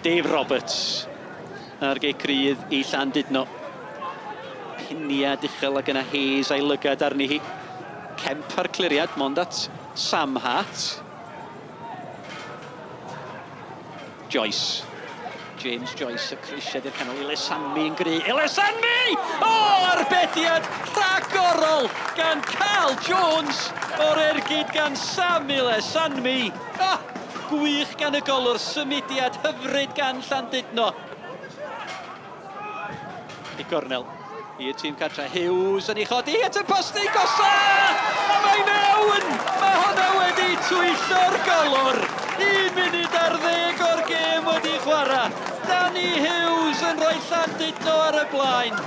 Dave Roberts ar gecrydd I Llandudno. Piniad uchel ac yna Hayes a'i lygad arni hi. Kemp ar cliriad, mond at Sam Hart. Joyce. James Joyce, y crisiad i'r canol. Ilesanmi yn gry. Ilesanmi! O, arbediad rhagorol gan Carl Jones o'r ergyd gan Sam Ilesanmi. Gwych gan y golwr, symudiad hyfryd gan Llandudno. I gornel. I'r tîm cartra Hughes yn ei chodi at y posti gosa! A mae mewn! Mae hwnna wedi twyllo'r golwr. 1 munud ar 10 o'r gêm wedi chwarae. Danny Hughes yn rhoi Llandudno ar y blaen.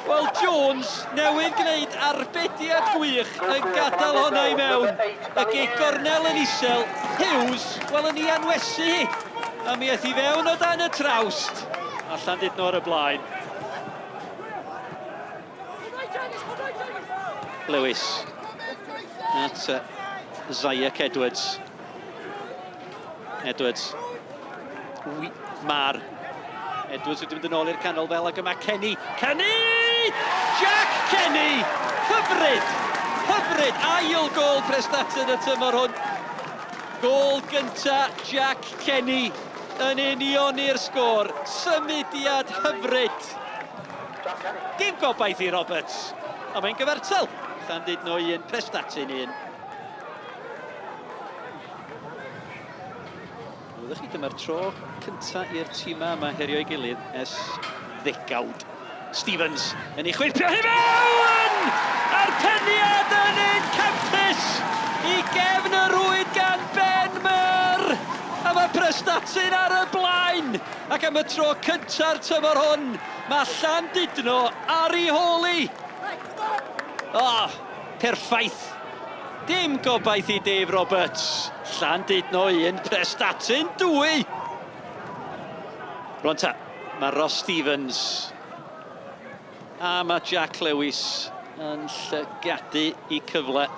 Wel, Jones newydd gwneud arbediad gwych yn gadael hwnna I mewn. Ac ei gornel yn isel. Hughes, wel yn ei anwesu hi. A mi eith I fewn o dan y trawst. A Llandudno ar y blaen. Lewis. At Zayek Edwards. Edwards. Mar. Edwards wedi mynd yn ôl i'r canol fel ac yma Kenny. Kenny! Jack Kenny! Hyfryd! Hyfryd! Ail gol Prestatyn y tymor hwn. Gol gynta Jack Kenny yn union i'r sgôr. Symudiad hyfryd. Dim gobaith I Roberts. A mae'n gyfartal. Llandudno 1, Prestatyn 1. Oeddech chi dyma'r tro cynta i'r tîma yma herio I gilydd ers ddegawd. Stevens yn ei chwirpio hi mewn! A'r peniad yn ein campus I gefn y rwyd gan Ben Mer! A mae Prestatyn ar y blaen! Ac am y tro cynta'r tymor hwn, mae Llandudno ar ei holi! Perffaith. Dim gobaith I Dave Roberts. Llandudno 1, Prestatyn 2. Rwan ta, mae Ross Stevens. A mae Jack Lewis yn llygadu I cyfle.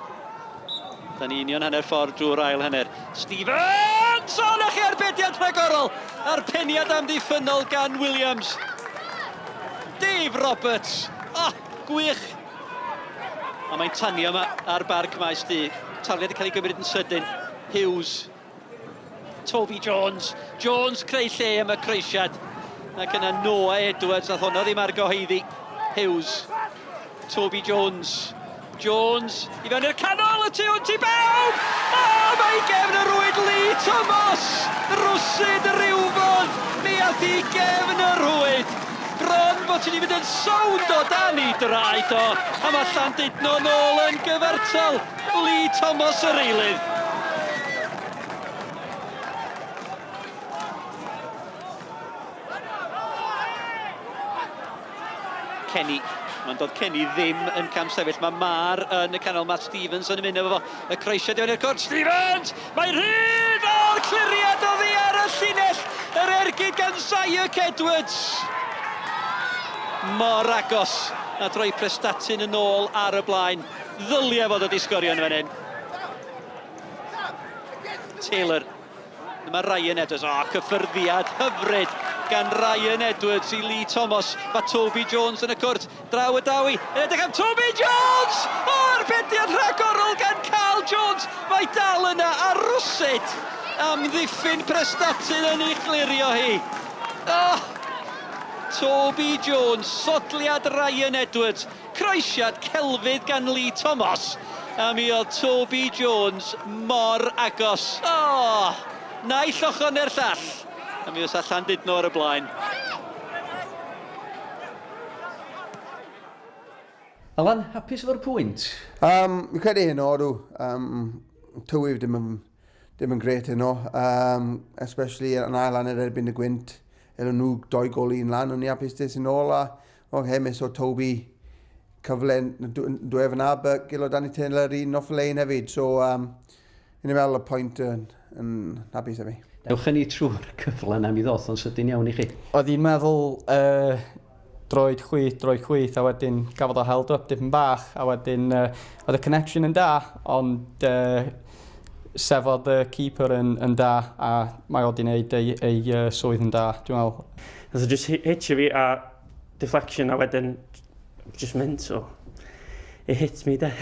Da ni union hanner ffordd drwy'r ail hanner. Stevens! O, na chi arbediad rhagorol! A'r peniad am ddiffynol gan Williams. Dave Roberts. Gwych. A mae'n tanio yma ar barc maes di. Taliad wedi cael ei gymryd yn sydyn. Hughes. Toby Jones. Jones creu lle am y creisiad. Ac yna Noah Edwards. Nath hwnna ddim argyhoeddi. Hughes. Toby Jones. Jones. I fewn i'r canol. Y tu hwnt I bawb. Mae gefn y rwyd Lee Thomas. Rwsyd rywfodd. Mi ath I gefn y rwyd. Bron bod ti wedi mynd yn sownd o dan I draed o. A mae Llandudno nôl yn gyfartal. Lee Thomas yr eilydd. Kenny. Mae'n dod Kenny ddim yn cam sefyll. Mae Mar yn y canol. Matt Stevens yn ymuno efo y creisiad i fewn i'r cwrt. Stevens! Mae'n rhydd o'r cliriad o ddi ar y llinell. Yr ergyd gan Zayek Edwards. Mor agos a droi Prestatyn yn ôl ar y blaen. Ddylia fod wedi sgorio yn fan hyn. Taylor. Mae Ryan Edwards. Cyffyrddiad hyfryd gan Ryan Edwards I Lee Thomas. Mae Toby Jones yn y cwrt. Draw y dawi. Yn edrych am Toby Jones! Arbediad rhagorol gan Carl Jones. Mae dal yna ar rwsyd am ddiffyn Prestatyn yn ei chlirio hi. Toby Jones, sodliad Ryan Edwards, croesiad celfydd gan Lee Thomas. A mi oedd Toby Jones mor agos. Naill ochr i'r llall. A mi oedd Llandudno ar y blaen. Alan, hapus efo'r pwynt? Mi'n credu hyn o, tywydd dim yn gret hyn o. Especially yn ail hanner erbyn y gwynt. Nhw 2 gol 1 lan, o'n i hapus dys yn ôl a hemis o Toby cyfle dwef yna, but gilo Dan I Taylor 1 off lane hefyd, so yn ei meddwl y pwynt yn hapus efo fi. Ewch ni trwy'r cyfle yna mi ddoth o'n sydyn iawn I chi. Oedd hi'n meddwl droed chwyth, a wedyn gafodd o held up dipyn bach, a wedyn oedd y connection yn da, ond sefod y keeper yn da, a mae o wedi gwneud ei swydd yn da, dwi'n meddwl. Nath o just hitio fi a deflection a wedyn just mynd, so it hits me there.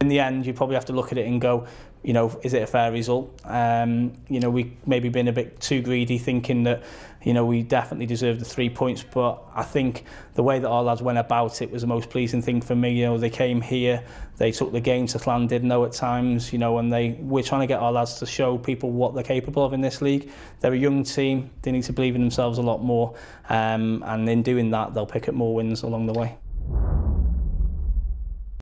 In the end, you probably have to look at it and go, you know, is it a fair result? You know, we maybe been a bit too greedy, thinking that, you know, we definitely deserved the 3 points. But I think the way that our lads went about it was the most pleasing thing for me. You know, they came here, they took the game to Llandudno at times, you know, and we're trying to get our lads to show people what they're capable of in this league. They're a young team, they need to believe in themselves a lot more, and in doing that, they'll pick up more wins along the way.